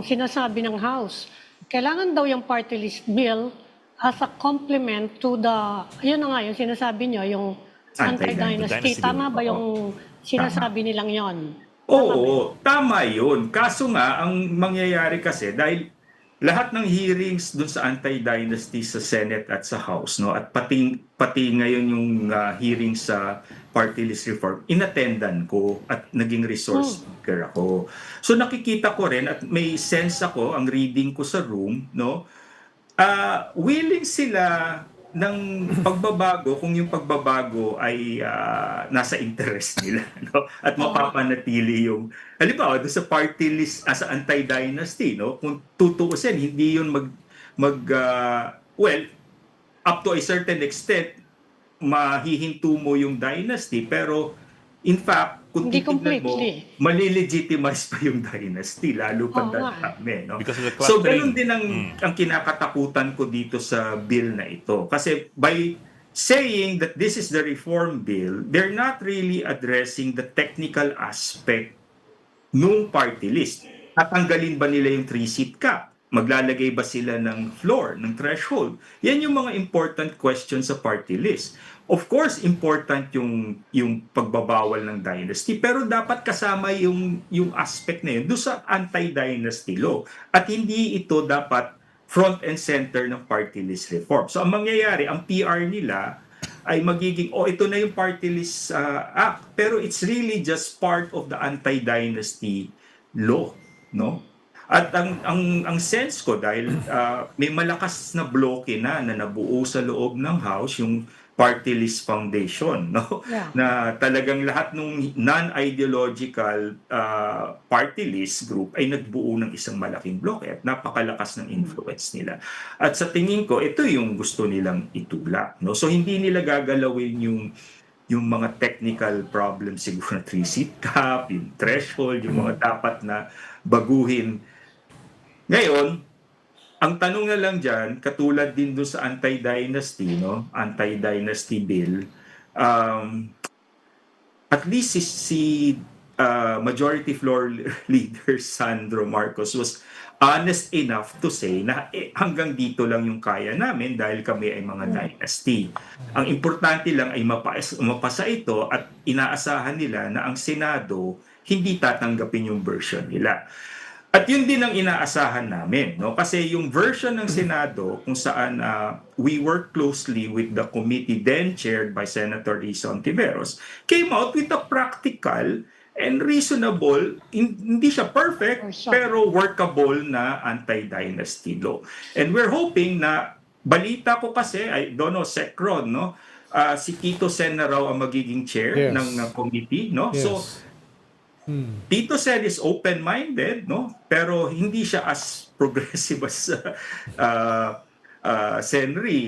sinasabi ng House. Kailangan daw yung party list bill as a complement to the, yun na nga, yung sinasabi nyo, yung anti-dynasty. Dynasty Tama bill. ba yung sinasabi nilang yon? Oo, tama yun. Kaso nga, ang mangyayari kasi, dahil lahat ng hearings dun sa anti-dynasty sa Senate at sa House, no, at pati ngayon yung hearing sa party list reform, inattendan ko at naging resource speaker ako. So nakikita ko rin at may sense ako, ang reading ko sa room, no, willing sila ng pagbabago kung yung pagbabago ay nasa interest nila, no? At mapapanatili yung halimbawa doon sa party list as anti-dynasty, no? Kung tutuusin hindi yun well, up to a certain extent mahihinto mo yung dynasty, pero in fact kung Hindi titignan mo, completely. malilegitimize pa yung dynasty, lalo pa Oo nga. dadami, no? Because of the So, clustering. ganun din ang kinakatakutan ko dito sa bill na ito. Kasi by saying that this is the reform bill, they're not really addressing the technical aspect nung party list. Tatanggalin ba nila yung 3-seat cap? Maglalagay ba sila ng floor, ng threshold? Yan yung mga important questions sa party list. Of course, important yung pagbabawal ng dynasty, pero dapat kasama yung aspect na yun doon sa anti-dynasty law. At hindi ito dapat front and center ng party list reform. So ang mangyayari, ang PR nila ay magiging, ito na yung party list act, pero it's really just part of the anti-dynasty law, no? At ang sense ko, dahil may malakas na bloke na nabuo sa loob ng House, yung Party List Foundation, no? Yeah. Na talagang lahat ng non-ideological party list group ay nagbuo ng isang malaking bloke at napakalakas ng influence nila. At sa tingin ko, ito yung gusto nilang itulak, no? So hindi nila gagalawin yung mga technical problems siguro na 3-seat cap, yung threshold, yung mga dapat na baguhin. Ngayon, ang tanong na lang dyan, katulad din doon sa anti-dynasty, no? Anti-dynasty bill, at least si Majority Floor Leader Sandro Marcos was honest enough to say na hanggang dito lang yung kaya namin dahil kami ay mga dynasty. Ang importante lang ay mapasa ito at inaasahan nila na ang Senado hindi tatanggapin yung version nila. At yun din ang inaasahan namin, no? Kasi yung version ng Senado kung saan we work closely with the committee then chaired by Senator Risa Ontiveros came out with a practical and reasonable, hindi siya perfect, pero workable na anti-dynasty law. And we're hoping na, balita ko kasi, I don't know, Secron, no? Si Tito Sen na raw ang magiging chair ng committee, no? Yes. So, Tito Sen is open-minded, no? Pero hindi siya as progressive as Senri.